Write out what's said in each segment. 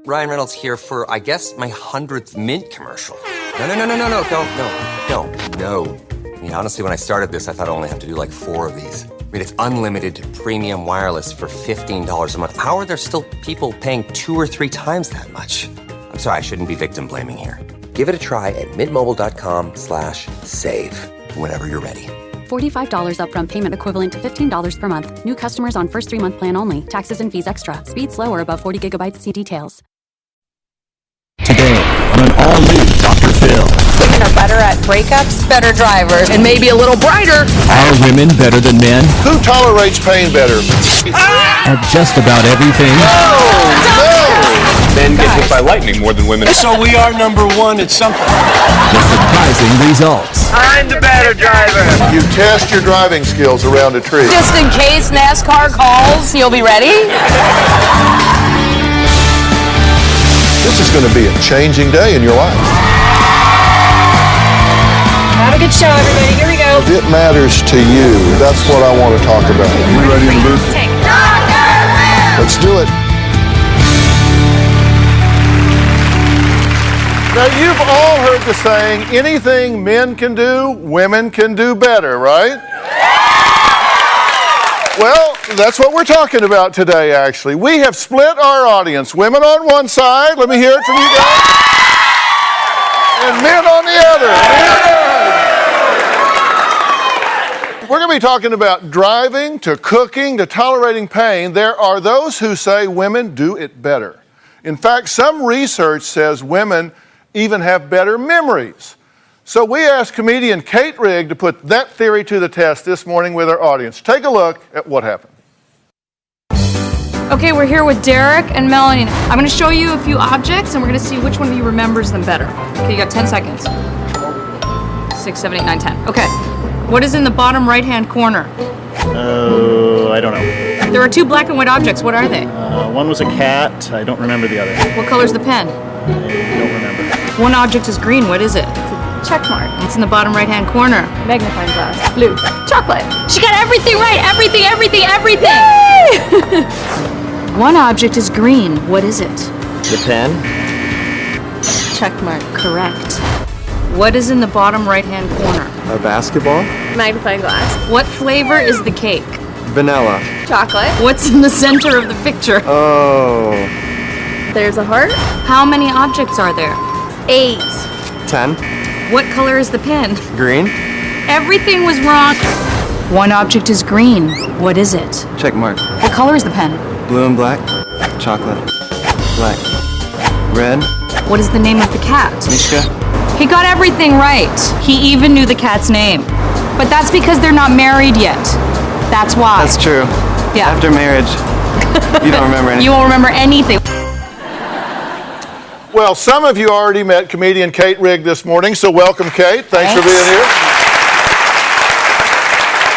Ryan Reynolds here for, I guess, my 100th Mint commercial. No, don't. I mean, honestly, when I started this, I thought I only have to do like 4 of these. I mean, it's unlimited premium wireless for $15 a month. How are there still people paying 2 or 3 times that much? I'm sorry, I shouldn't be victim blaming here. Give it a try at mintmobile.com/save whenever you're ready. $45 upfront payment equivalent to $15 per month. New customers on first 3-month plan only. Taxes and fees extra. Speed slower above 40 gigabytes. See details. Today on an all-new Dr. Phil. Women are better at breakups, better drivers, and maybe a little brighter. Are women better than men? Who tolerates pain better? At just about everything. Men get hit by lightning more than women. So we are number 1 at something. With surprising results. I'm the better driver. You test your driving skills around a tree. Just in case NASCAR calls, you'll be ready? This is going to be a changing day in your life. Have a good show, everybody. Here we go. If it matters to you, that's what I want to talk about. You ready in the booth? Let's do it. Now, you've all heard the saying, anything men can do, women can do better, right? Well, that's what we're talking about today, actually. We have split our audience. Women on one side, let me hear it from you guys, and men on the other. We're going to be talking about driving, to cooking, to tolerating pain. There are those who say women do it better. In fact, some research says women even have better memories. So we asked comedian Kate Rigg to put that theory to the test this morning with our audience. Take a look at what happened. Okay, we're here with Derek and Melanie. I'm going to show you a few objects, and we're going to see which one of you remembers them better. Okay, you got 10 seconds. 6, 7, 8, 9, 10. Okay. What is in the bottom right-hand corner? Oh, I don't know. There are 2 black and white objects. What are they? One was a cat. I don't remember the other. What color is the pen? I don't remember. One object is green. What is it? Check mark. It's in the bottom right-hand corner. Magnifying glass. Blue. Chocolate. She got everything right. Everything. One object is green. What is it? The pen? Check mark. Correct. What is in the bottom right-hand corner? A basketball? Magnifying glass. What flavor is the cake? Vanilla. Chocolate. What's in the center of the picture? Oh. There's a heart. How many objects are there? 8. 10. What color is the pen? Green. Everything was wrong. One object is green. What is it? Check mark. What color is the pen? Blue and black. Chocolate. Black. Red. What is the name of the cat? Mishka. He got everything right. He even knew the cat's name. But that's because they're not married yet. That's why. That's true. Yeah. After marriage, you don't remember anything. You won't remember anything. Well, some of you already met comedian Kate Rigg this morning, so welcome, Kate. Thanks for being here.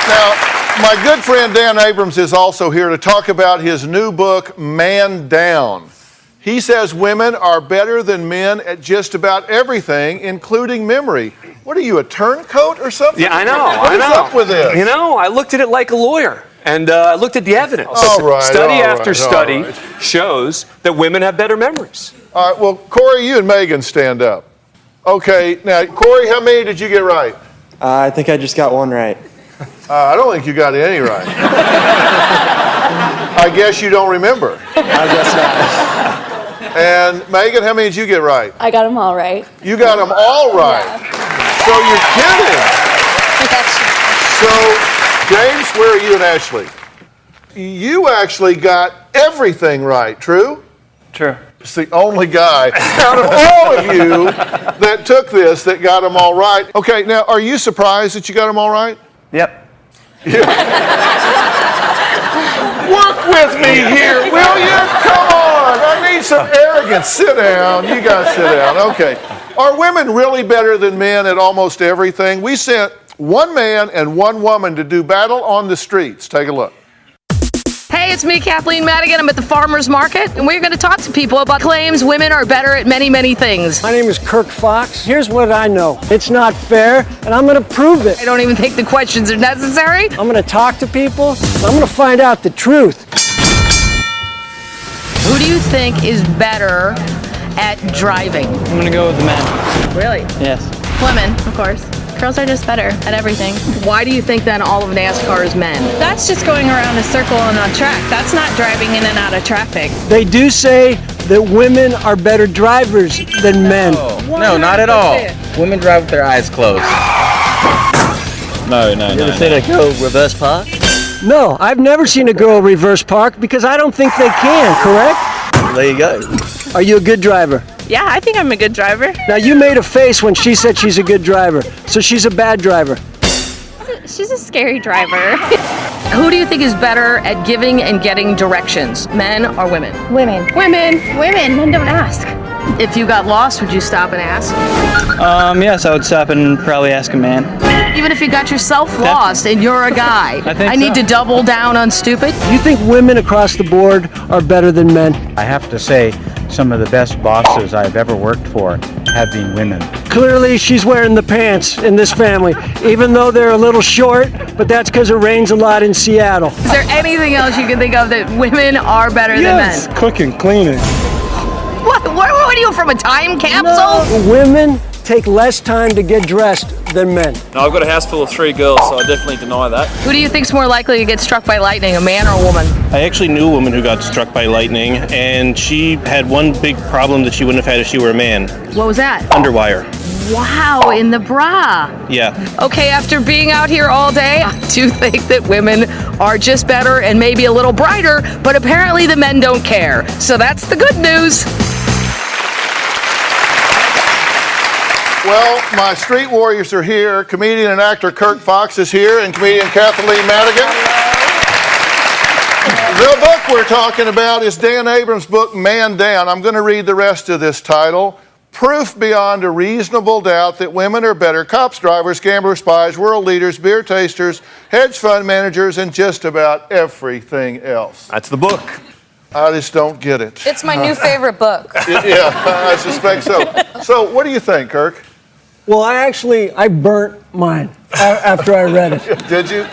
Now, my good friend Dan Abrams is also here to talk about his new book, Man Down. He says women are better than men at just about everything, including memory. What are you, a turncoat or something? Yeah, I know. What is up with this? You know, I looked at it like a lawyer. And I looked at the evidence. Study after study shows that women have better memories. All right, well, Corey, you and Megan stand up. Okay, now, Corey, how many did you get right? I think I just got one right. I don't think you got any right. I guess you don't remember. I guess not. And Megan, how many did you get right? I got them all right. You got them all right. Yeah. So you're kidding. So, James, where are you and Ashley? You actually got everything right, true? True. It's the only guy out of all of you that took this that got them all right. Okay, now, are you surprised that you got them all right? Yep. Work with me here, will you? Come on. I need some arrogance. Sit down. You guys sit down. Okay. Are women really better than men at almost everything? We sent one man and one woman to do battle on the streets. Take a look. Hey, it's me, Kathleen Madigan. I'm at the farmer's market, and we're going to talk to people about claims women are better at many, many things. My name is Kirk Fox. Here's what I know. It's not fair, and I'm going to prove it. I don't even think the questions are necessary. I'm going to talk to people. I'm going to find out the truth. Who do you think is better at driving? I'm gonna go with the men. Really? Yes. Women, of course. Girls are just better at everything. Why do you think then all of NASCAR is men? That's just going around a circle on a track. That's not driving in and out of traffic. They do say that women are better drivers than men. No, not at all. Women drive with their eyes closed. No. You ever seen a girl reverse park? No, I've never seen a girl reverse park because I don't think they can, correct? There you go. Are you a good driver? Yeah, I think I'm a good driver. Now, you made a face when she said she's a good driver, so she's a bad driver. She's a scary driver. Who do you think is better at giving and getting directions, men or women? Women. Women. Women. Men don't ask. If you got lost, would you stop and ask? Yes, I would stop and probably ask a man. Even if you got yourself lost and you're a guy, I think I need so. to double down on stupid? You think women across the board are better than men? I have to say, some of the best bosses I've ever worked for have been women. Clearly, she's wearing the pants in this family, even though they're a little short, but that's because it rains a lot in Seattle. Is there anything else you can think of that women are better than men? cooking, cleaning. What? Where are you from, a time capsule? No, women take less time to get dressed than men. No, I've got a house full of 3 girls, so I definitely deny that. Who do you think's more likely to get struck by lightning, a man or a woman? I actually knew a woman who got struck by lightning, and she had one big problem that she wouldn't have had if she were a man. What was that? Underwire. Wow, in the bra. Yeah. Okay, after being out here all day, I do think that women are just better and maybe a little brighter, but apparently the men don't care. So that's the good news. Well, my street warriors are here. Comedian and actor Kirk Fox is here, and comedian Kathleen Madigan. The book we're talking about is Dan Abrams' book, Man Down. I'm going to read the rest of this title. Proof beyond a reasonable doubt that women are better cops, drivers, gamblers, spies, world leaders, beer tasters, hedge fund managers, and just about everything else. That's the book. I just don't get it. It's my new favorite book. Yeah, I suspect so. So what do you think, Kirk? Well, I burnt mine after I read it. Did you?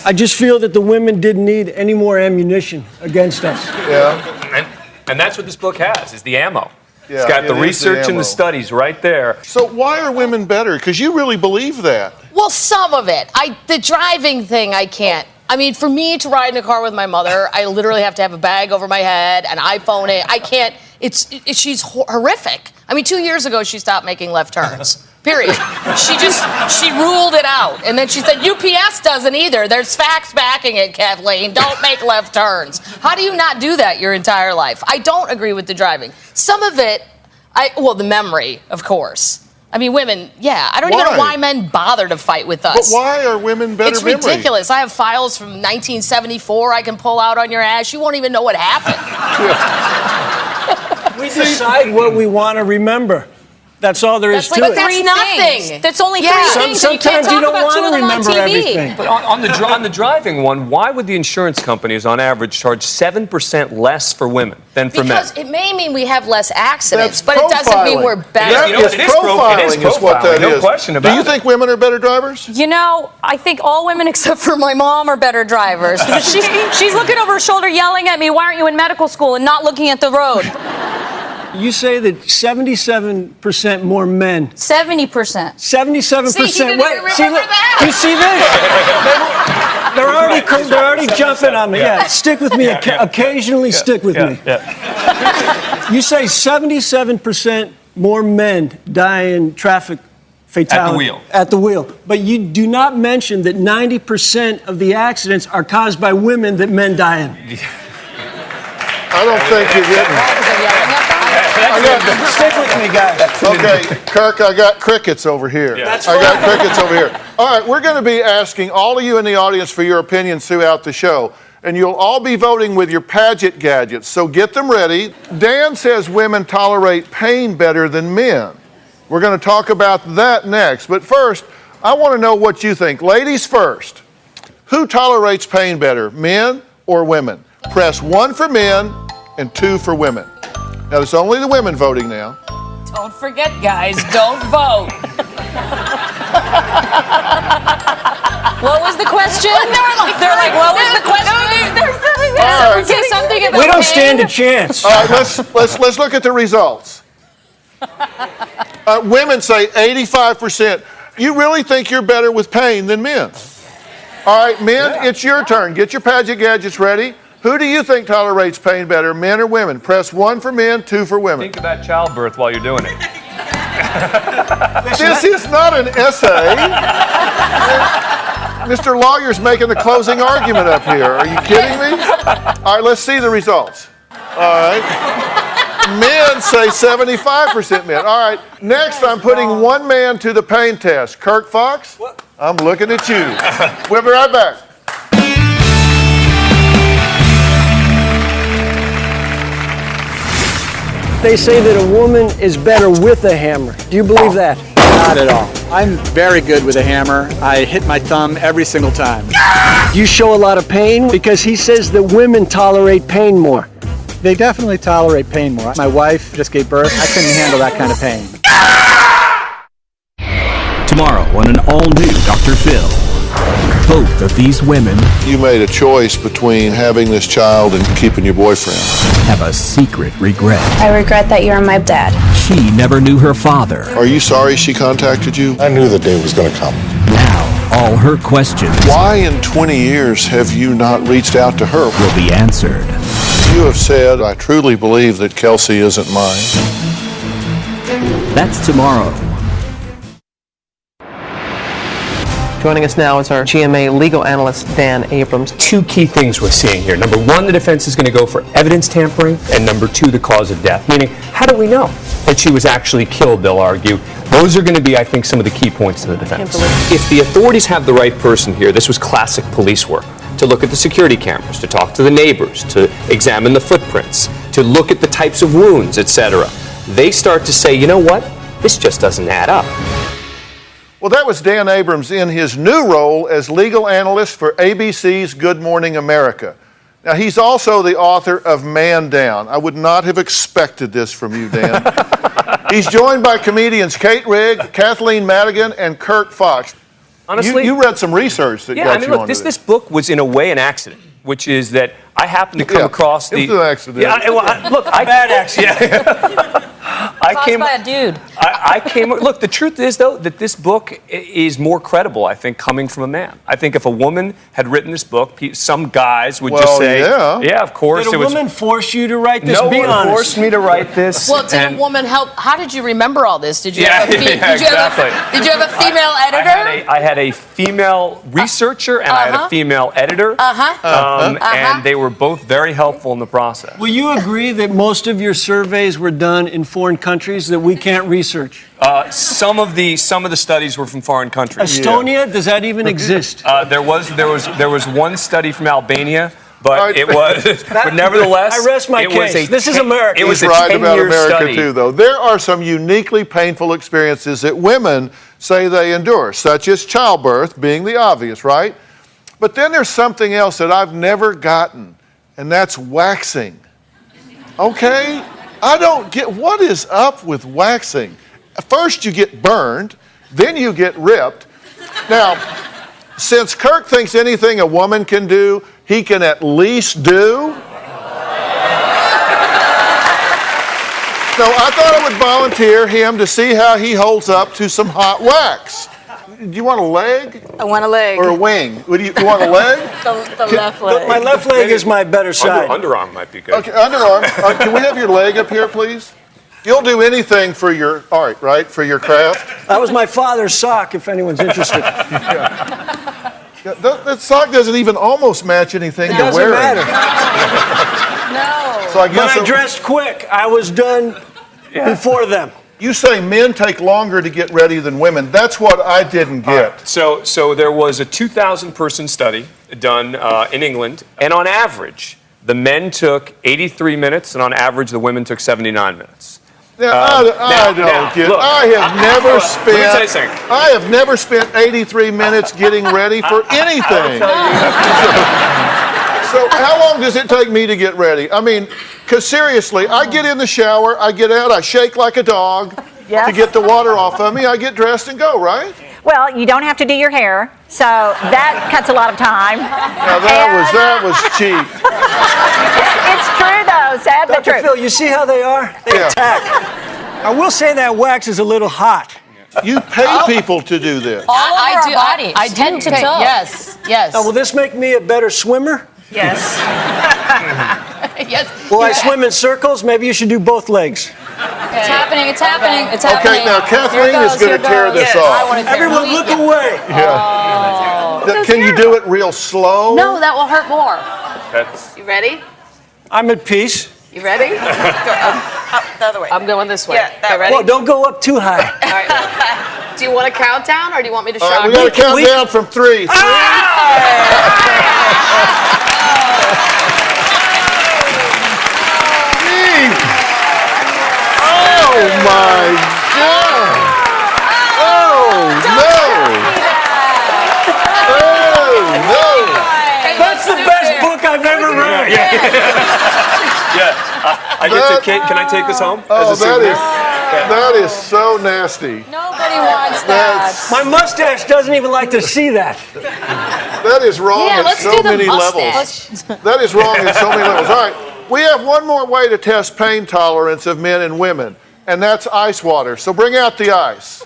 I just feel that the women didn't need any more ammunition against us. Yeah. And that's what this book has, is the ammo. Yeah, It's got the it is research and ammo. the studies right there. So why are women better? Because you really believe that. Well, some of it. The driving thing, I can't. I mean, for me to ride in a car with my mother, I literally have to have a bag over my head, an iPhone. I can't. She's horrific. I mean, 2 years ago, she stopped making left turns. Period. She ruled it out. And then she said, UPS doesn't either. There's facts backing it, Kathleen. Don't make left turns. How do you not do that your entire life? I don't agree with the driving. Some of it, the memory, of course. I mean, women, yeah. I don't even know why men bother to fight with us. But why are women better It's memory? ridiculous. I have files from 1974 I can pull out on your ass. You won't even know what happened. We decide what we want to remember. That's all there is to But it. that's nothing. That's only 3 things. Sometimes you don't want to remember everything. But on the driving one, why would the insurance companies on average charge 7% less for women than for men? Because it may mean we have less accidents, That's but it doesn't mean profiling. we're better. That is profiling is what that no is. question about Do you it. think women are better drivers? You know, I think all women except for my mom are better drivers. Because she's looking over her shoulder yelling at me, why aren't you in medical school, and not looking at the road? You say that 77% more men. 70%. 77%. See, he didn't even remember that. You see this? They're already jumping on me. Yeah, stick with me. Occasionally stick with me. You say 77% more men die in traffic fatality. At the wheel. But you do not mention that 90% of the accidents are caused by women that men die in. I don't think you're getting it. Stick with me, guys. Okay, Kirk, I got crickets over here. I got crickets over here. All right, we're going to be asking all of you in the audience for your opinions throughout the show. And you'll all be voting with your Paget gadgets, so get them ready. Dan says women tolerate pain better than men. We're going to talk about that next. But first, I want to know what you think. Ladies first. Who tolerates pain better, men or women? Press 1 for men and 2 for women. Now, it's only the women voting now. Don't forget, guys, don't vote. What was the question? They're like, what was the question? Say something about We don't pain. stand a chance. All right, let's look at the results. Women say 85%. You really think you're better with pain than men? All right, men, it's your turn. Get your Paget gadgets ready. Who do you think tolerates pain better, men or women? Press 1 for men, 2 for women. Think about childbirth while you're doing it. This is not an essay. Mr. Lawyer's making the closing argument up here. Are you kidding me? All right, let's see the results. All right. Men say 75% men. All right, next I'm putting one man to the pain test. Kirk Fox, I'm looking at you. We'll be right back. They say that a woman is better with a hammer. Do you believe that? Not at all. I'm very good with a hammer. I hit my thumb every single time. You show a lot of pain because he says that women tolerate pain more. They definitely tolerate pain more. My wife just gave birth. I couldn't handle that kind of pain. Tomorrow on an all-new Dr. Phil. Both of these women You made a choice between having this child and keeping your boyfriend. have a secret regret. I regret that you're my dad. She never knew her father. Are you sorry she contacted you? I knew the day was going to come. Now, all her questions Why in 20 years have you not reached out to her? will be answered. You have said, I truly believe that Kelsey isn't mine. That's tomorrow. Joining us now is our GMA legal analyst, Dan Abrams. Two key things we're seeing here. Number one, the defense is going to go for evidence tampering, and number two, the cause of death. Meaning, how do we know that she was actually killed, they'll argue. Those are going to be, I think, some of the key points to the defense. If the authorities have the right person here, this was classic police work. To look at the security cameras, to talk to the neighbors, to examine the footprints, to look at the types of wounds, etc. They start to say, you know what? This just doesn't add up. Well, that was Dan Abrams in his new role as legal analyst for ABC's Good Morning America. Now, he's also the author of Man Down. I would not have expected this from you, Dan. He's joined by comedians Kate Rigg, Kathleen Madigan, and Kirk Fox. Honestly, you read some research that got you onto this book was in a way an accident, which is that I happened to come across the. It was an accident. Yeah, bad accident. Yeah. Caused by a dude. Look, the truth is, though, that this book is more credible, I think, coming from a man. I think if a woman had written this book, some guys would just say, yeah, of course. Did a woman force you to write this? No Be one honest. forced me to write this. Well, did a woman help? How did you remember all this? Did you have a did you have a female editor? I had a female researcher and I had a female editor. And they were both very helpful in the process. Will you agree that most of your surveys were done in foreign countries that we can't research? Some of the studies were from foreign countries. Estonia, does that even exist? There was one study from Albania, but it was. But nevertheless, I rest my case. This is America. It was He's a right about 10-year America study. too, though. There are some uniquely painful experiences that women say they endure, such as childbirth being the obvious, right? But then there's something else that I've never gotten, and that's waxing. Okay? I don't get, what is up with waxing? First you get burned, then you get ripped. Now, since Kirk thinks anything a woman can do, he can at least do. So I thought I would volunteer him to see how he holds up to some hot wax. Do you want a leg? I want a leg. Or a wing? You want a leg? The left leg. My left leg is my better side. Underarm might be good. Okay, underarm. Can we have your leg up here, please? You'll do anything for your art, right? For your craft? That was my father's sock, if anyone's interested. That sock doesn't even almost match anything you're wearing. It doesn't matter. No. So I guess But I dressed quick. I was done before them. You say men take longer to get ready than women. That's what I didn't get. Right. So there was a 2,000-person study done in England, and on average, the men took 83 minutes, and on average, the women took 79 minutes. Now, I don't get it. Look, I have never spent. Let me tell you something. I have never spent 83 minutes getting ready for anything. So how long does it take me to get ready? I mean, because seriously, I get in the shower, I get out, I shake like a dog to get the water off of me, I get dressed and go, right? Well, you don't have to do your hair, so that cuts a lot of time. Now that was cheap. It's true, though. Sad but Dr. true. Phil, you see how they are? They attack. I will say that wax is a little hot. You pay people to do this. I do. I tend to toe. Yes. Now, will this make me a better swimmer? Yes. Yes. Will I swim in circles? Maybe you should do both legs. It's happening. It's happening. It's happening. Okay, now Kathleen is going to tear this off. Everyone, look away. Can you do it real slow? No, that will hurt more. You ready? I'm at peace. You ready? Go up the other way. I'm going this way. Yeah, okay, ready? Well, don't go up too high. All right. Do you want a countdown or do you want me to All shock right, we got to count down from 3. 3. Oh my God! Oh no! Oh no! That's the best book I've ever read. I get to, can I take this home? Oh, that is so nasty. Nobody wants that. My mustache doesn't even like to see that. That is wrong Yeah, at let's so do the many mustache. levels. That is wrong at so many levels. All right, we have one more way to test pain tolerance of men and women, and that's ice water. So bring out the ice.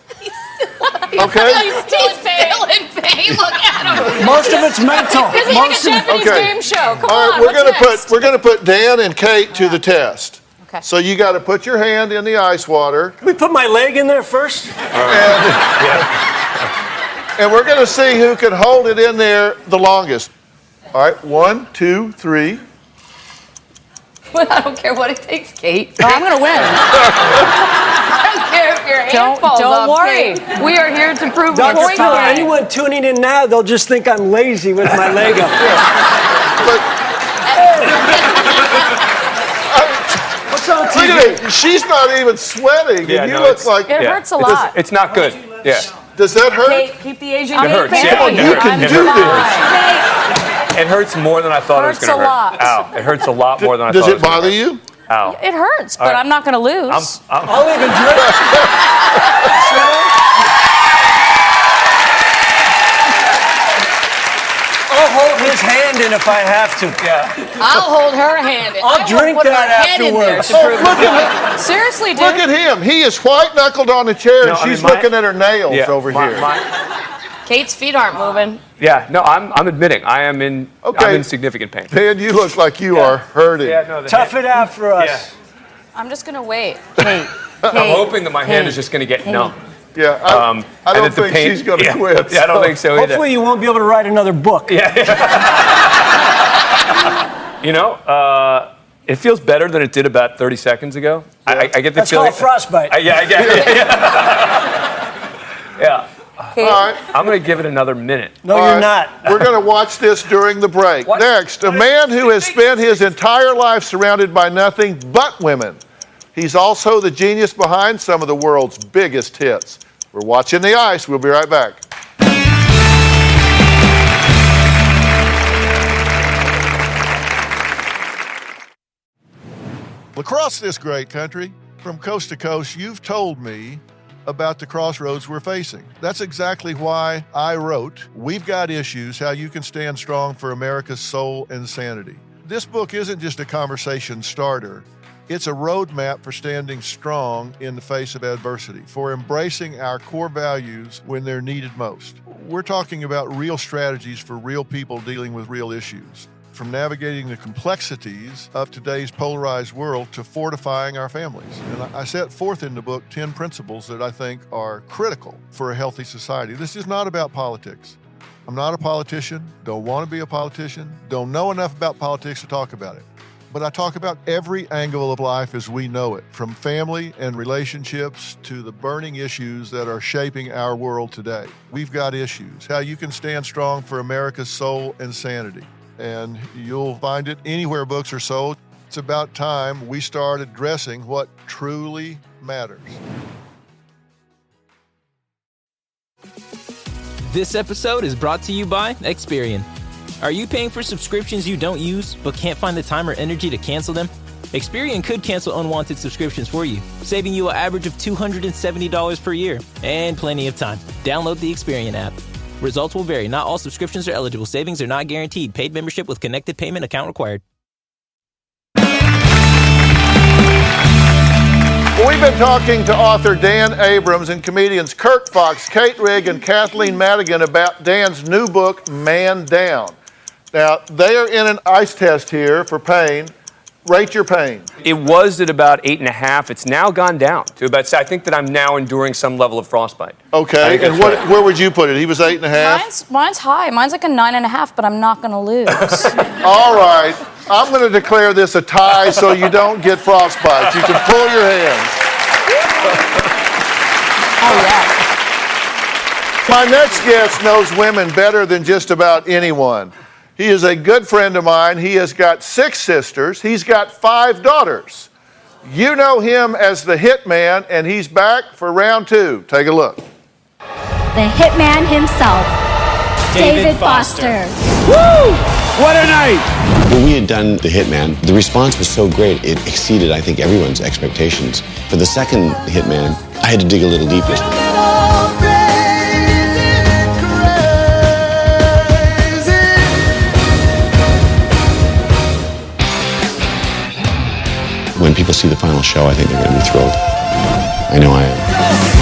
Okay? He's still in pain. Look at him. Most of it's mental. This is like a Japanese game show. Come All right, on. we're gonna put Dan and Kate to the test. Okay. So you got to put your hand in the ice water. Can we put my leg in there first? And we're going to see who can hold it in there the longest. All right, 1, 2, 3. I don't care what it takes, Kate. I'm going to win. I don't care if your hand falls off, worry. Kate. We are here to prove Dr. a point. Phil, anyone tuning in now, they'll just think I'm lazy with my leg up. What's on TV? Look at it. She's not even sweating. Yeah, and you no, look like... It hurts a lot. It's not good. Yeah. Does that hurt? Kate, keep the Asian It hurts. pain. Yeah, You can do this. It hurts more than I thought it was going to hurt. Hurts a lot. Ow. It hurts a lot more than I Does thought it bother you? Ow. It hurts, but I'm not going to lose. I'll even drink. I'll hold his hand in if I have to. Yeah. I'll hold her hand. I'll drink put that her head in there afterwards. to prove Look it. at him. Seriously, dude. Look at him. He is white-knuckled on the chair, and she's looking at her nails over here. Kate's feet aren't moving. Yeah, no, I'm admitting I'm in significant pain. Dan, you look like you are hurting. Yeah, no, Tough it out for us. I'm just going to wait. I'm hoping that my hand is just going to get numb. Yeah, I don't think she's going to quit. Yeah, I don't think so either. Hopefully you won't be able to write another book. Yeah. You know, it feels better than it did about 30 seconds ago. Yeah. I get the That's feeling. called frostbite. I get it. Yeah. All right. I'm going to give it another minute. No, All you're right. not. We're going to watch this during the break. Next, a man who has spent his entire life surrounded by nothing but women. He's also the genius behind some of the world's biggest hits. We're watching the ice. We'll be right back. Across this great country, from coast to coast, you've told me about the crossroads we're facing. That's exactly why I wrote We've Got Issues, How You Can Stand Strong for America's Soul and Sanity. This book isn't just a conversation starter. It's a roadmap for standing strong in the face of adversity, for embracing our core values when they're needed most. We're talking about real strategies for real people dealing with real issues, from navigating the complexities of today's polarized world to fortifying our families. And I set forth in the book 10 principles that I think are critical for a healthy society. This is not about politics. I'm not a politician, don't want to be a politician, don't know enough about politics to talk about it. But I talk about every angle of life as we know it, from family and relationships to the burning issues that are shaping our world today. We've got issues. How you can stand strong for America's soul and sanity. And you'll find it anywhere books are sold. It's about time we start addressing what truly matters. This episode is brought to you by Experian. Are you paying for subscriptions you don't use but can't find the time or energy to cancel them? Experian could cancel unwanted subscriptions for you, saving you an average of $270 per year. And plenty of time. Download the Experian app. Results will vary. Not all subscriptions are eligible. Savings are not guaranteed. Paid membership with connected payment account required. Well, we've been talking to author Dan Abrams and comedians Kirk Fox, Kate Rigg, and Kathleen Madigan about Dan's new book, Man Down. Now, they are in an ice test here for pain. Rate your pain. It was at about 8.5. It's now gone down to about, I think that I'm now enduring some level of frostbite. Okay, and where would you put it? He was 8.5? Mine's high. Mine's like a 9.5, but I'm not going to lose. All right. I'm going to declare this a tie so you don't get frostbite. You can pull your hands. Oh, yeah. My next guest knows women better than just about anyone. He is a good friend of mine. He has got 6 sisters. He's got 5 daughters. You know him as the Hitman, and he's back for round 2. Take a look. The Hitman himself, David Foster. Woo! What a night! When we had done The Hitman, the response was so great, it exceeded, I think, everyone's expectations. For the second Hitman, I had to dig a little deeper. When people see the final show, I think they're going to be thrilled. I know I am.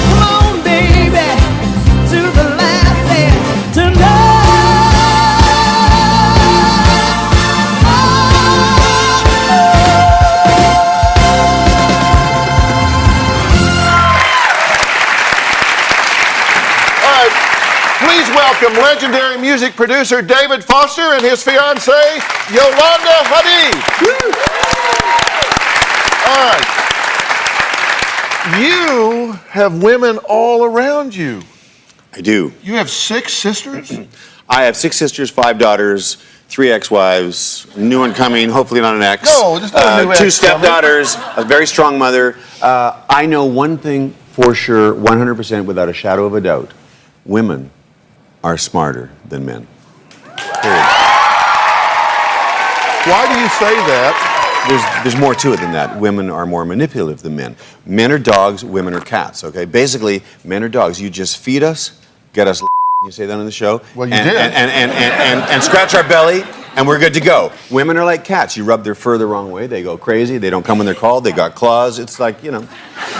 Come on, baby, to the last dance tonight. All right, please welcome legendary music producer David Foster and his fiancée, Yolanda Hadid. All right. You have women all around you. I do. You have 6 sisters? I have 6 sisters, 5 daughters, 3 ex-wives, a new one coming, hopefully not an ex. No, just not a new 2 ex stepdaughters, a very strong mother. I know one thing for sure, 100% without a shadow of a doubt. Women are smarter than men. Period. Why do you say that? There's more to it than that. Women are more manipulative than men. Men are dogs, women are cats, okay? Basically, men are dogs. You just feed us, get us you say that on the show. Well, you did. And scratch our belly, and we're good to go. Women are like cats. You rub their fur the wrong way, they go crazy. They don't come when they're called. They got claws. It's like, you know.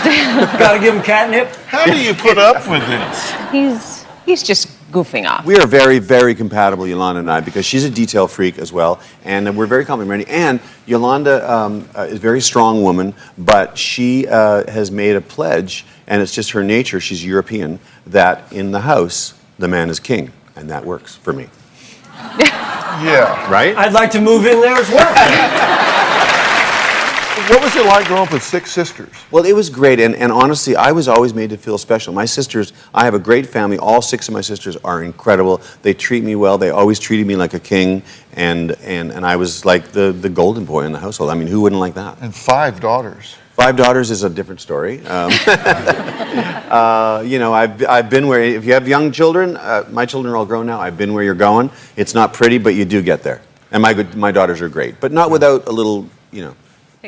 Gotta give him catnip. How do you put up with this? He's just goofing off. We are very, very compatible, Yolanda and I, because she's a detail freak as well, and we're very complimentary. And Yolanda is a very strong woman, but she has made a pledge, and it's just her nature, she's European, that in the house, the man is king, and that works for me. Yeah. Right? I'd like to move in there as well. What was it like growing up with 6 sisters? Well, it was great, and honestly, I was always made to feel special. My sisters, I have a great family. All 6 of my sisters are incredible. They treat me well. They always treated me like a king, and I was like the golden boy in the household. I mean, who wouldn't like that? And 5 daughters. 5 daughters is a different story. You know, I've been where, if you have young children, my children are all grown now, I've been where you're going. It's not pretty, but you do get there. And my daughters are great, but not without a little, you know.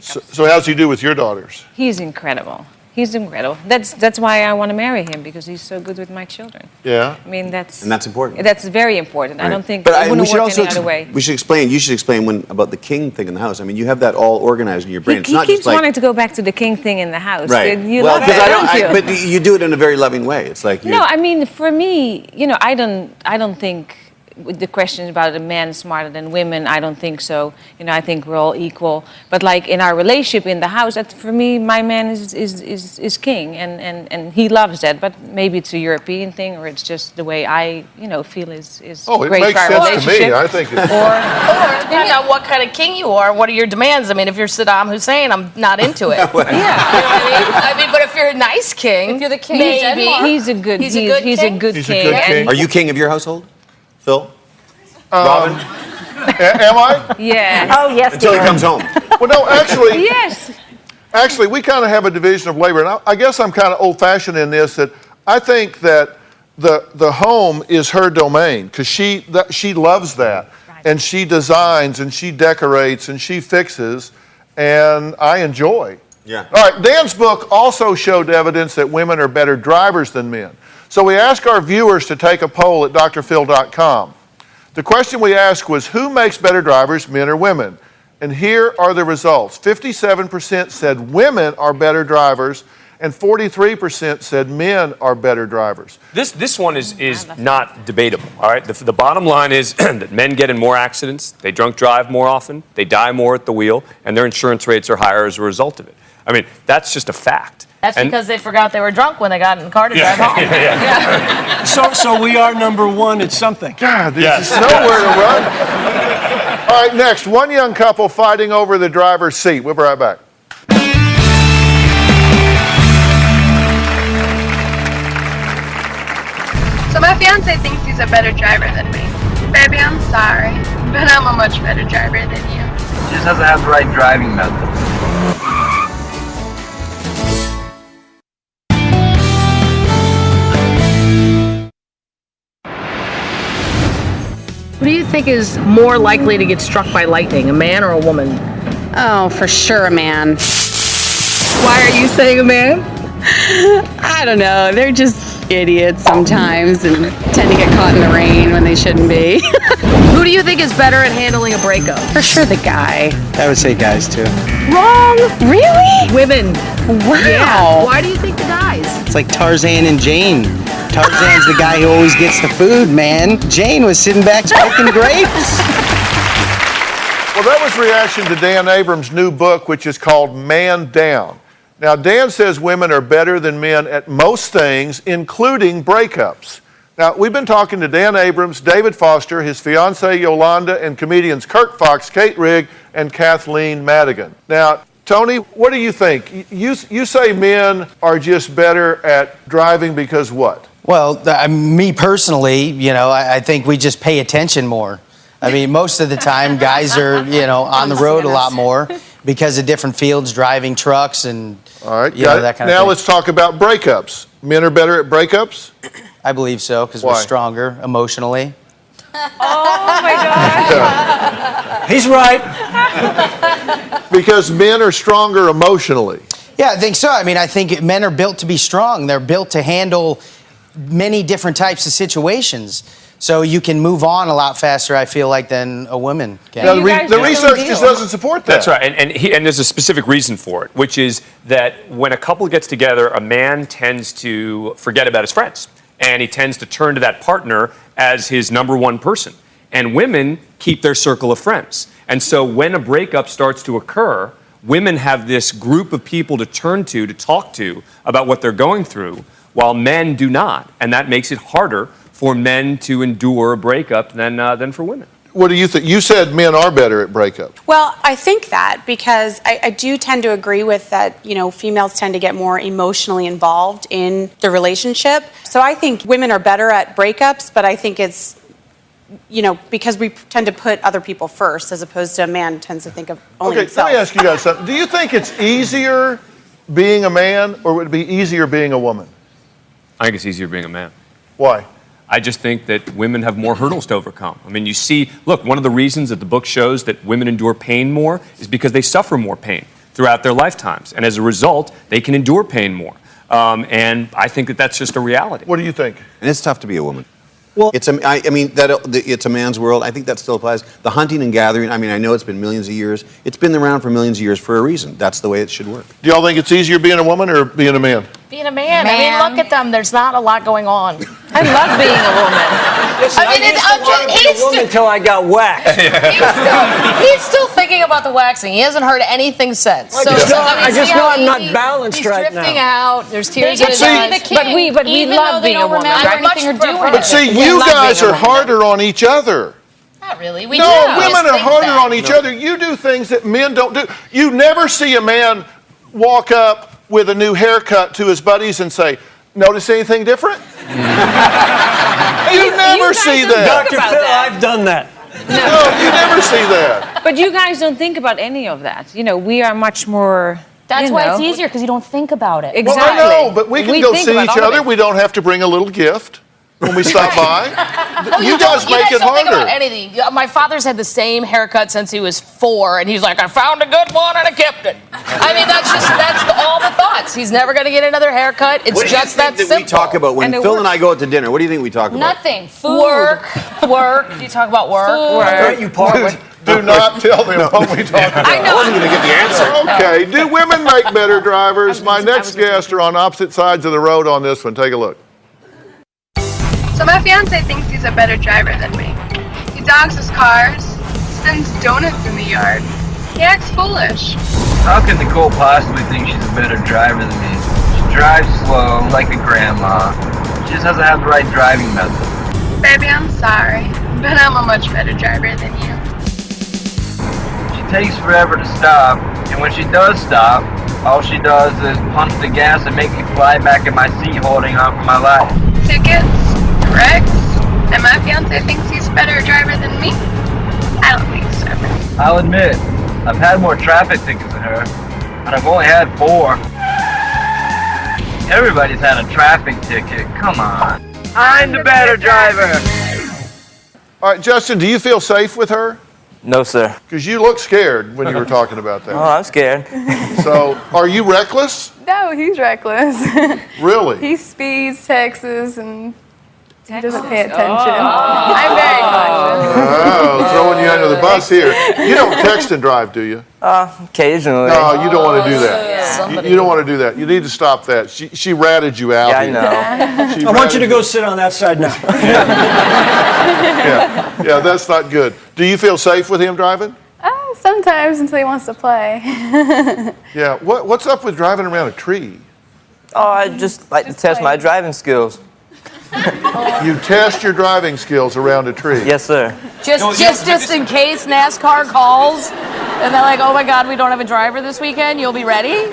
So how's he do with your daughters? He's incredible. He's incredible. That's why I want to marry him, because he's so good with my children. Yeah. I mean, that's important. That's very important. Right. I don't think but it wouldn't we should work also any other way. We should explain. You should explain about the king thing in the house. I mean, you have that all organized in your brain. He keeps wanting to go back to the king thing in the house. Right. You love that, don't you? But you do it in a very loving way. It's like no. I mean, for me, you know, I don't think. With the question about a man smarter than women, I don't think so. You know, I think we're all equal. But like in our relationship in the house, for me, my man is king, and he loves that. But maybe it's a European thing, or it's just the way I, you know, feel is great for our relationship. Oh, it makes sense to me. I think it's... Or depending on what kind of king you are, what are your demands? I mean, if you're Saddam Hussein, I'm not into it. Yeah. You know what I mean? But if you're a nice king, if you're the king, maybe he's a good king. Are you king of your household, Phil? Robin? Am I? Yeah. Oh, yes. Until he comes home. Well, no, actually. Yes. Actually, we kind of have a division of labor, and I guess I'm kind of old-fashioned in this, that I think that the home is her domain, because she loves that, and she designs, and she decorates, and she fixes, and I enjoy. Yeah. All right, Dan's book also showed evidence that women are better drivers than men. So we asked our viewers to take a poll at drphil.com. The question we asked was, who makes better drivers, men or women? And here are the results. 57% said women are better drivers, and 43% said men are better drivers. This one is not debatable, all right? The bottom line is that men get in more accidents, they drunk drive more often, they die more at the wheel, and their insurance rates are higher as a result of it. I mean, that's just a fact. That's because they forgot they were drunk when they got in the car to drive home. So we are number one at something. God, there's nowhere to run. All right, next, one young couple fighting over the driver's seat. We'll be right back. So my fiance thinks he's a better driver than me. Baby, I'm sorry, but I'm a much better driver than you. He just doesn't have the right driving methods. Who do you think is more likely to get struck by lightning, a man or a woman? Oh, for sure a man. Why are you saying a man? I don't know. They're just idiots sometimes and tend to get caught in the rain when they shouldn't be. Who do you think is better at handling a breakup? For sure the guy. I would say guys too. Wrong. Really? Women. Wow. Yeah. Why do you think the guys? It's like Tarzan and Jane. Tarzan's the guy who always gets the food, man. Jane was sitting back smoking grapes. Well, that was reaction to Dan Abrams' new book, which is called Man Down. Now, Dan says women are better than men at most things, including breakups. Now, we've been talking to Dan Abrams, David Foster, his fiancée Yolanda, and comedians Kirk Fox, Kate Rigg, and Kathleen Madigan. Now, Tony, what do you think? You say men are just better at driving because what? Well, me personally, I think we just pay attention more. I mean, most of the time, guys are, on the road a lot more because of different fields, driving trucks and all right, that kind of now thing. Let's talk about breakups. Men are better at breakups? I believe so, because we're stronger emotionally. Oh my gosh. He's right. Because men are stronger emotionally. Yeah, I think so. I mean, I think men are built to be strong. They're built to handle many different types of situations. So you can move on a lot faster, I feel like, than a woman can. Now, the research just doesn't support that. That's right, and there's a specific reason for it, which is that when a couple gets together, a man tends to forget about his friends, and he tends to turn to that partner as his number one person. And women keep their circle of friends. And so when a breakup starts to occur, women have this group of people to turn to talk to about what they're going through, while men do not. And that makes it harder for men to endure a breakup than for women. What do you think? You said men are better at breakups. Well, I think that because I do tend to agree with that, females tend to get more emotionally involved in the relationship. So I think women are better at breakups, but I think it's, because we tend to put other people first as opposed to a man tends to think of only himself. Let me ask you guys something. Do you think it's easier being a man or would it be easier being a woman? I think it's easier being a man. Why? I just think that women have more hurdles to overcome. I mean, one of the reasons that the book shows that women endure pain more is because they suffer more pain throughout their lifetimes. And as a result, they can endure pain more. And I think that that's just a reality. What do you think? And it's tough to be a woman. Well, it's a man's world. I think that still applies. The hunting and gathering, I know it's been millions of years. It's been around for millions of years for a reason. That's the way it should work. Do y'all think it's easier being a woman or being a man? Being a man. I mean, look at them. There's not a lot going on. I love being a woman. Listen, I used to want to be a woman until I got waxed. He's still thinking about the waxing. He hasn't heard anything since. I just know I'm not balanced right now. He's drifting out. There's tears in his eyes. But we love being a woman. Everything you're doing. But see, you guys are harder on each other. Not really. Women are harder on each other. You do things that men don't do. You never see a man walk up with a new haircut to his buddies and say, "Notice anything different?" You never see that. Dr. Phil, I've done that. No, you never see that. But you guys don't think about any of that. We are much more. That's why it's easier, because you don't think about it. Exactly. Well, I know, but we can go see each other. We don't have to bring a little gift. when we stop by? You guys make it don't think about harder. anything. My father's had the same haircut since he was 4, and he's like, I found a good one and I kept it. I mean, that's all the thoughts. He's never going to get another haircut. It's What do you just think that that simple. we talk about when Phil and I go out to dinner? What do you think we talk about? Nothing. Food. Work. Do you talk about work? Don't you part? Do not tell them what we talk about. I know. I wasn't going to get the answer. Okay, do women make better drivers? My next guests are on opposite sides of the road on this one. Take a look. So my fiancé thinks he's a better driver than me. He dogs his cars, spins donuts in the yard. He acts foolish. How can Nicole possibly think she's a better driver than me? She drives slow, like a grandma. She just doesn't have the right driving method. Baby, I'm sorry, but I'm a much better driver than you. She takes forever to stop, and when she does stop, all she does is punch the gas and make me fly back in my seat holding on for my life. Tickets, wrecks, and my fiancé thinks he's a better driver than me? I don't think so. I'll admit, I've had more traffic tickets than her, and I've only had 4. Everybody's had a traffic ticket, come on. I'm the better driver. All right, Justin, do you feel safe with her? No, sir. Because you look scared when you were talking about that. Oh, I'm scared. So, are you reckless? No, he's reckless. Really? He speeds, texts, and he doesn't pay attention. I'm very cautious. Oh, throwing you under the bus here. You don't text and drive, do you? Occasionally. No, you don't want to do that. You don't want to do that. You need to stop that. She ratted you out. Yeah, I here. know. She I want ratted you to go sit on that side now. Yeah, that's not good. Do you feel safe with him driving? Sometimes until he wants to play. Yeah. What's up with driving around a tree? Oh, I just like to test my driving skills. You test your driving skills around a tree. Yes, sir. Just in case NASCAR calls, and they're like, oh my God, we don't have a driver this weekend, you'll be ready?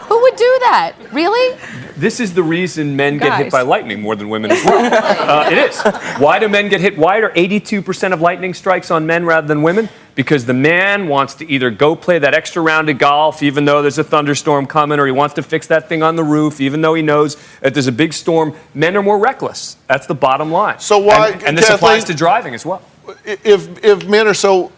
Who would do that? Really? This is the reason men get Guys. hit by lightning more than women as well. It is. Why do men get hit? Why are 82% of lightning strikes on men rather than women? Because the man wants to either go play that extra round of golf even though there's a thunderstorm coming, or he wants to fix that thing on the roof even though he knows that there's a big storm. Men are more reckless. That's the bottom line. So why, and this applies Kathleen, to driving as well. If women are so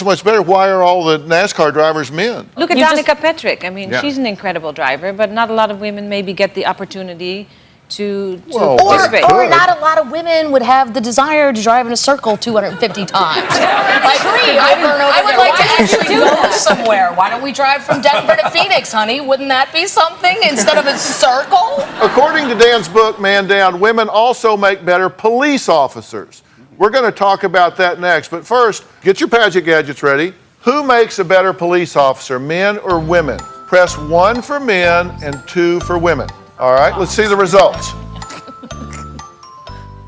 much better, why are all the NASCAR drivers men? Look at Danica Patrick. I mean, Yeah. she's an incredible driver, but not a lot of women maybe get the opportunity to Well, participate. Or not a lot of women would have the desire to drive in a circle 250 times. I would like to actually do this somewhere. Why don't we drive from Denver to Phoenix, honey? Wouldn't that be something instead of a circle? According to Dan's book, Man Down, women also make better police officers. We're going to talk about that next. But first, get your Paget gadgets ready. Who makes a better police officer, men or women? Press 1 for men and 2 for women. All right, let's see the results.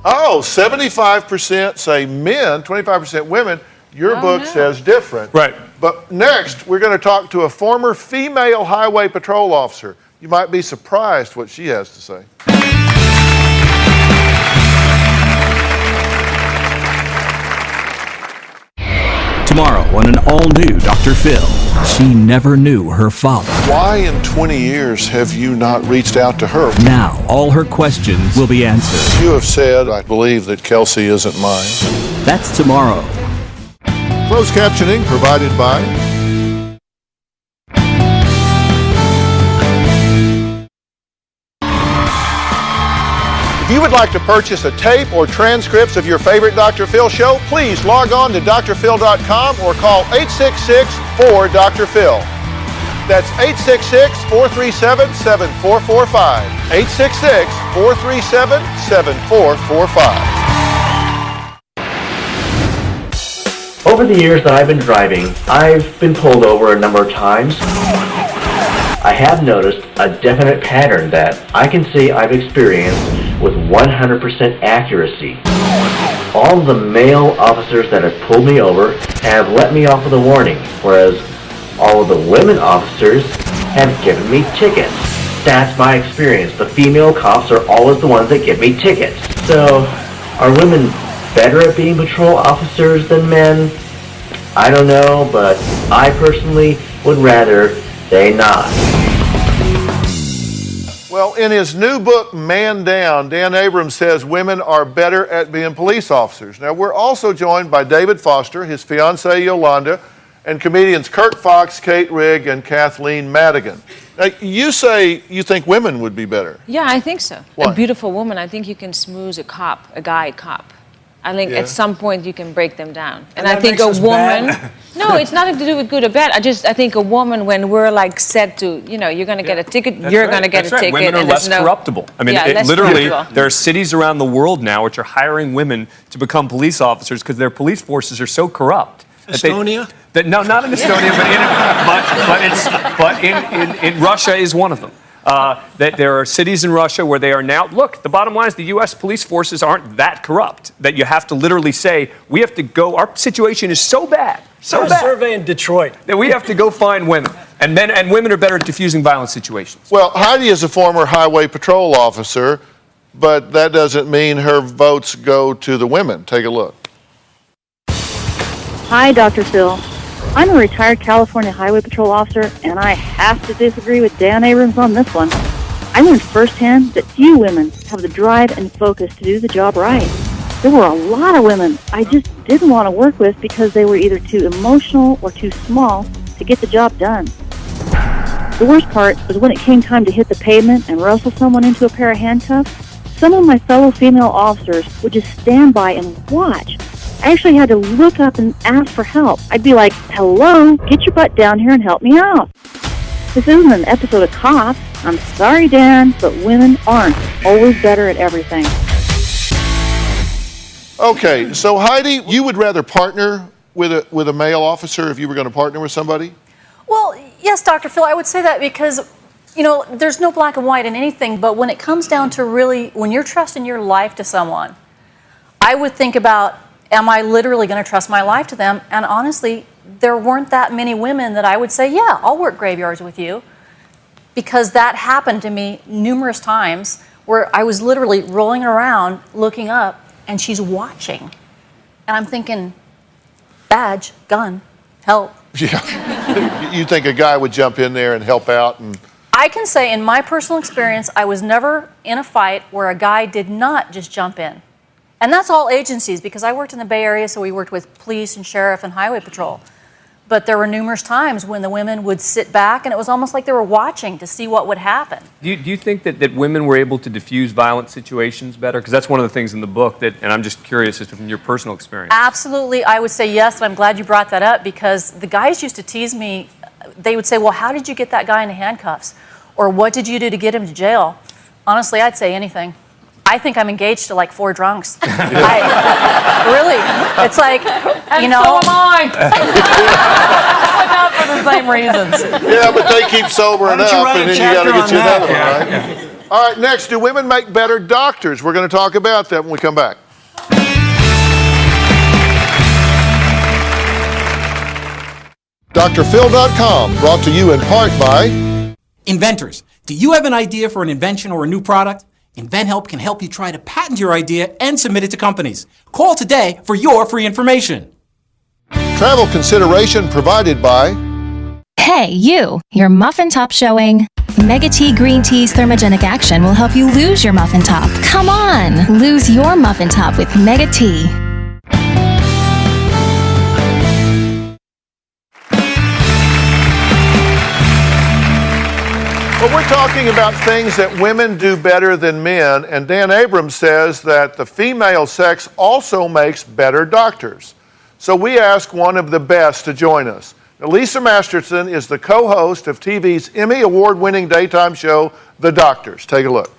Oh, 75% say men, 25% women. Your book says different. Right. But next, we're going to talk to a former female highway patrol officer. You might be surprised what she has to say. Tomorrow on an all-new Dr. Phil, she never knew her father. Why in 20 years have you not reached out to her? Now, all her questions will be answered. You have said, I believe that Kelsey isn't mine. That's tomorrow. Closed captioning provided by If you would like to purchase a tape or transcripts of your favorite Dr. Phil show, please log on to drphil.com or call 866-4-DR-PHIL. That's 866-437-7445. 866-437-7445. Over the years that I've been driving, I've been pulled over a number of times. I have noticed a definite pattern that I can say I've experienced with 100% accuracy. All the male officers that have pulled me over have let me off with a warning, whereas all of the women officers have given me tickets. That's my experience. The female cops are always the ones that give me tickets. So, are women better at being patrol officers than men? I don't know, but I personally would rather they not. Well, in his new book, Man Down, Dan Abrams says women are better at being police officers. Now, we're also joined by David Foster, his fiancée Yolanda, and comedians Kirk Fox, Kate Rigg, and Kathleen Madigan. Now, you say you think women would be better. Yeah, I think so. Why? A beautiful woman, I think you can smooth a guy cop. I think at some point you can break them down. And I think a woman... No, it's nothing to do with good or bad. I think a woman, when we're like set to, you're going to get a ticket, you're going to get a ticket. Women are less corruptible. I mean, literally, there are cities around the world now which are hiring women to become police officers because their police forces are so corrupt. Estonia? No, not in Estonia, but in Russia is one of them. That there are cities in Russia where they are now, look, the bottom line is the U.S. police forces aren't that corrupt that you have to literally say, we have to go, our situation is so bad, a survey in Detroit that we have to go find women. And women are better at diffusing violent situations. Well, Heidi is a former highway patrol officer, but that doesn't mean her votes go to the women. Take a look. Hi, Dr. Phil. I'm a retired California Highway Patrol officer, and I have to disagree with Dan Abrams on this one. I learned firsthand that few women have the drive and focus to do the job right. There were a lot of women I just didn't want to work with because they were either too emotional or too small to get the job done. The worst part was when it came time to hit the pavement and wrestle someone into a pair of handcuffs. Some of my fellow female officers would just stand by and watch. I actually had to look up and ask for help. I'd be like, hello, get your butt down here and help me out. This isn't an episode of Cops. I'm sorry, Dan, but women aren't always better at everything. Okay, so Heidi, you would rather partner with a male officer if you were going to partner with somebody? Well, yes, Dr. Phil, I would say that because, there's no black and white in anything, but when it comes down to really, when you're trusting your life to someone, I would think about, am I literally going to trust my life to them? And honestly, there weren't that many women that I would say, yeah, I'll work graveyards with you. Because that happened to me numerous times where I was literally rolling around, looking up, and she's watching. And I'm thinking, badge, gun, help. Yeah. You think a guy would jump in there and help out? And I can say in my personal experience, I was never in a fight where a guy did not just jump in. And that's all agencies, because I worked in the Bay Area, so we worked with police and sheriff and highway patrol. But there were numerous times when the women would sit back, and it was almost like they were watching to see what would happen. Do you think that women were able to diffuse violent situations better? Because that's one of the things in the book, and I'm just curious as to from your personal experience. Absolutely, I would say yes, and I'm glad you brought that up, because the guys used to tease me. They would say, well, how did you get that guy into handcuffs? Or what did you do to get him to jail? Honestly, I'd say anything. I think I'm engaged to like 4 drunks. Really, it's like, and so am I. But not for the same reasons. Yeah, but they keep sobering up, and then you got to get you another one, right? Yeah. All right, next, do women make better doctors? We're going to talk about that when we come back. DrPhil.com, brought to you in part by Inventors. Do you have an idea for an invention or a new product? InventHelp can help you try to patent your idea and submit it to companies. Call today for your free information. Travel consideration provided by... Hey, you! Your muffin top showing. Mega Tea Green Tea's thermogenic action will help you lose your muffin top. Come on! Lose your muffin top with Mega Tea. Well, we're talking about things that women do better than men, and Dan Abrams says that the female sex also makes better doctors. So we asked one of the best to join us. Now, Lisa Masterson is the co-host of TV's Emmy Award-winning daytime show, The Doctors. Take a look.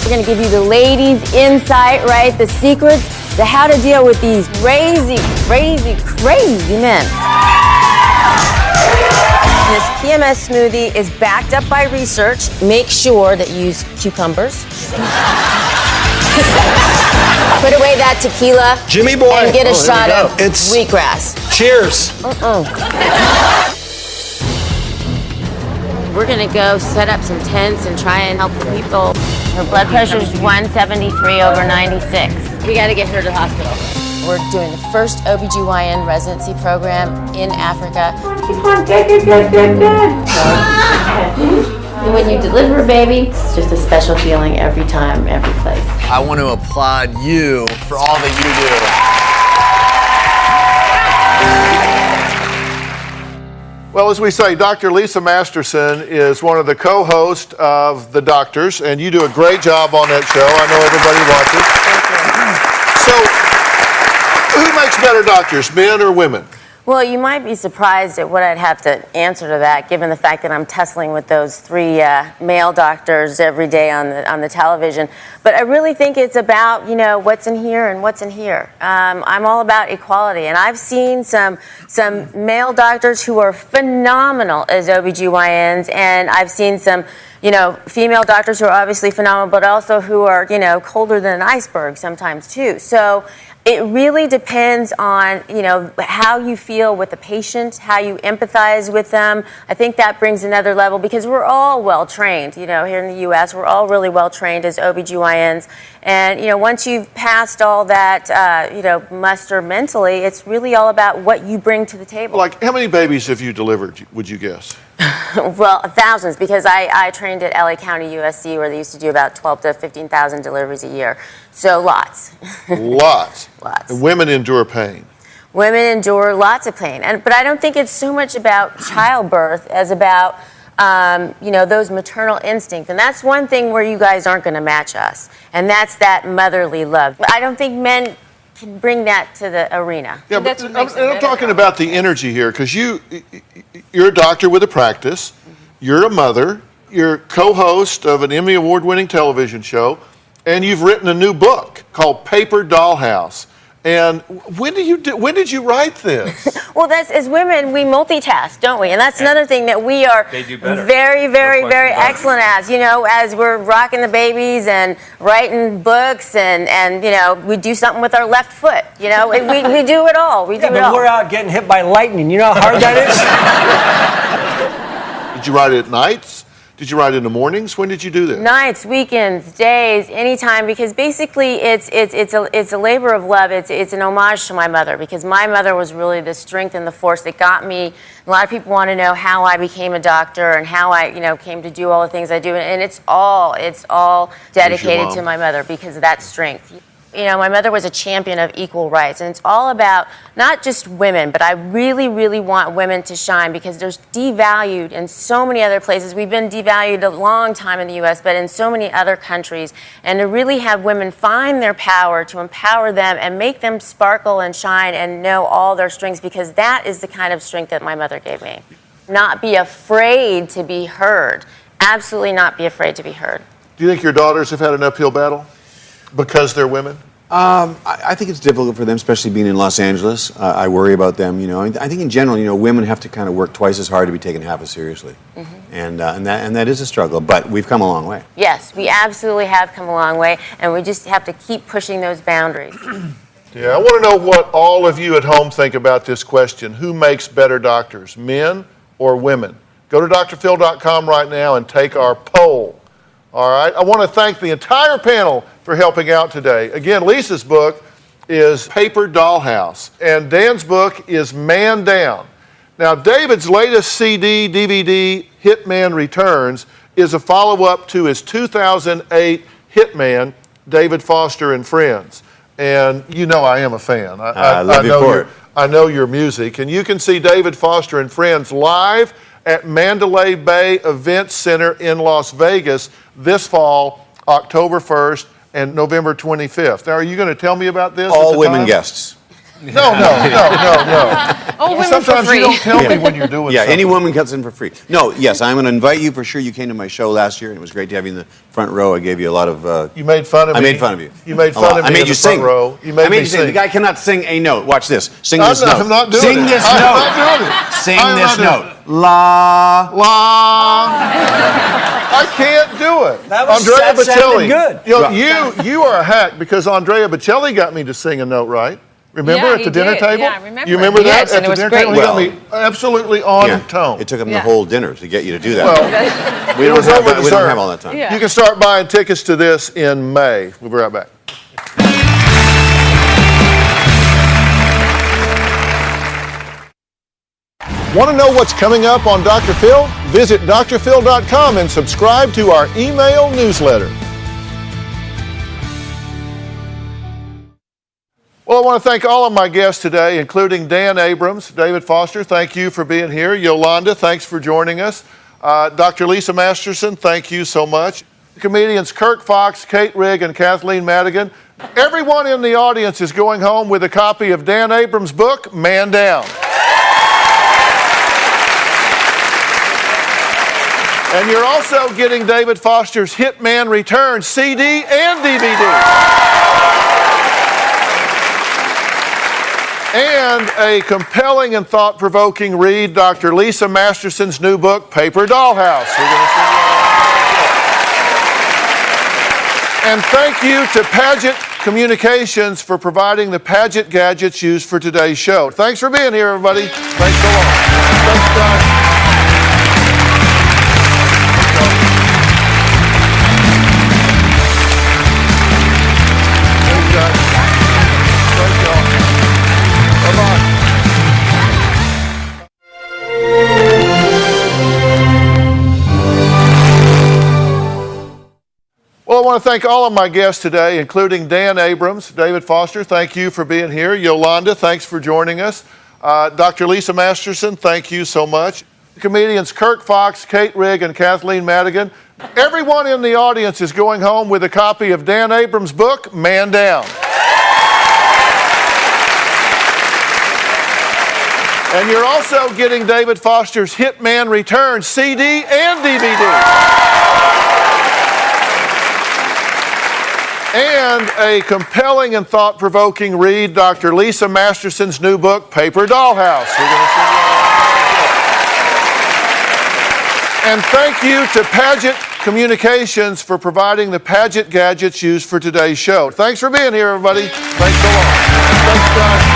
We're going to give you the ladies' insight, right? The secrets to how to deal with these crazy men. This PMS smoothie is backed up by research. Make sure that you use cucumbers. Put away that tequila. Jimmy boy. And get a shot of It's wheatgrass. Cheers. We're gonna go set up some tents and try and help the people. Her blood pressure is 173/96. We gotta get her to the hospital. We're doing the first OBGYN residency program in Africa. Come on, good. And when you deliver a baby, it's just a special feeling every time, every place. I want to applaud you for all that you do. Well, as we say, Dr. Lisa Masterson is one of the co-hosts of The Doctors, and you do a great job on that show. I know everybody watches. So, who makes better doctors, men or women? Well, you might be surprised at what I'd have to answer to that, given the fact that I'm tussling with those three male doctors every day on the television. But I really think it's about, what's in here and what's in here. I'm all about equality, and I've seen some male doctors who are phenomenal as OBGYNs, and I've seen some female doctors who are obviously phenomenal, but also who are, colder than an iceberg sometimes too. So it really depends on, how you feel with the patient, how you empathize with them. I think that brings another level because we're all well trained, here in the U.S. We're all really well trained as OBGYNs. And, once you've passed all that, muster mentally, it's really all about what you bring to the table. Like, how many babies have you delivered, would you guess? Well, thousands, because I trained at LA County USC where they used to do about 12 to 15,000 deliveries a year. So lots. Lots. Lots. And women endure pain. Women endure lots of pain. But I don't think it's so much about childbirth as about, those maternal instincts. And that's one thing where you guys aren't going to match us. And that's that motherly love. But I don't think men can bring that to the arena. Yeah, but I'm talking about the energy here, because you're a doctor with a practice, you're a mother, you're co-host of an Emmy Award-winning television show, and you've written a new book called Paper Dollhouse. And when did you write this? Well, as women, we multitask, don't we? And that's another thing that we are very, very, very excellent as. As we're rocking the babies and writing books and we do something with our left foot. We do it all. We do it all. We're out getting hit by lightning. You know how hard that is? Did you write it at nights? Did you write in the mornings? When did you do this? Nights, weekends, days, anytime, because basically it's a labor of love. It's an homage to my mother, because my mother was really the strength and the force that got me. A lot of people want to know how I became a doctor and how I came to do all the things I do, and it's all dedicated to my mother because of that strength. My mother was a champion of equal rights, and it's all about not just women, but I really, really want women to shine because there's devalued in so many other places. We've been devalued a long time in the U.S., but in so many other countries, and to really have women find their power, to empower them and make them sparkle and shine and know all their strengths, because that is the kind of strength that my mother gave me. Not be afraid to be heard. Absolutely not be afraid to be heard. Do you think your daughters have had an uphill battle? Because they're women? I think it's difficult for them, especially being in Los Angeles. I worry about them. I think in general, women have to kind of work twice as hard to be taken half as seriously, and that is a struggle. But we've come a long way. Yes, we absolutely have come a long way, and we just have to keep pushing those boundaries. Yeah, I want to know what all of you at home think about this question: who makes better doctors, men or women? Go to drphil.com right now and take our poll. All right, I want to thank the entire panel for helping out today. Again, Lisa's book is Paper Dollhouse, and Dan's book is Man Down. Now, David's latest CD, DVD, Hitman Returns, is a follow-up to his 2008 Hitman, David Foster and Friends. And I am a fan. I love you for it. I know your music, and you can see David Foster and Friends live at Mandalay Bay Events Center in Las Vegas this fall, October 1st and November 25th. Now, are you going to tell me about this? All women guests. No. Oh, women Sometimes for free. you don't tell me when you're doing something. Any woman comes in for free. No, yes, I'm going to invite you for sure. You came to my show last year, and it was great to have you in the front row. I gave you a lot of... You made fun of me? I made fun of you. You made fun of me I made you sing. front row. You made me sing. The guy cannot sing a note. Watch this. Sing this note. I'm not doing Sing it. this I'm note. not doing it. Sing I'm this not note. La. I can't do it. That sounded good. You are a hack because Andrea Bocelli got me to sing a note, right? Remember Yeah, at the he dinner did. table? Yeah, I remember. You remember Yes, that? and At it the was dinner table, great. he got me absolutely on tone. It took him the whole dinner to get you to do that. Well, we don't have all that time. You can start buying tickets to this in May. We'll be right back. Want to know what's coming up on Dr. Phil? Visit drphil.com and subscribe to our email newsletter. Well, I want to thank all of my guests today, including Dan Abrams, David Foster, thank you for being here. Yolanda, thanks for joining us. Dr. Lisa Masterson, thank you so much. The comedians Kirk Fox, Kate Rigg, and Kathleen Madigan. Everyone in the audience is going home with a copy of Dan Abrams' book, Man Down. And you're also getting David Foster's Hitman Returns CD and DVD. And a compelling and thought-provoking read, Dr. Lisa Masterson's new book, Paper Dollhouse. And thank you to Paget Communications for providing the Paget gadgets used for today's show. Thanks for being here, everybody. Thanks so long. Thanks, guys. Well, I want to thank all of my guests today, including Dan Abrams, David Foster, thank you for being here. Yolanda, thanks for joining us. Dr. Lisa Masterson, thank you so much. The comedians Kirk Fox, Kate Rigg, and Kathleen Madigan. Everyone in the audience is going home with a copy of Dan Abrams' book, Man Down. And you're also getting David Foster's Hitman Returns CD and DVD. And a compelling and thought-provoking read, Dr. Lisa Masterson's new book, Paper Dollhouse. And thank you to Paget Communications for providing the Paget gadgets used for today's show. Thanks for being here, everybody. Thanks so long. Thanks, guys.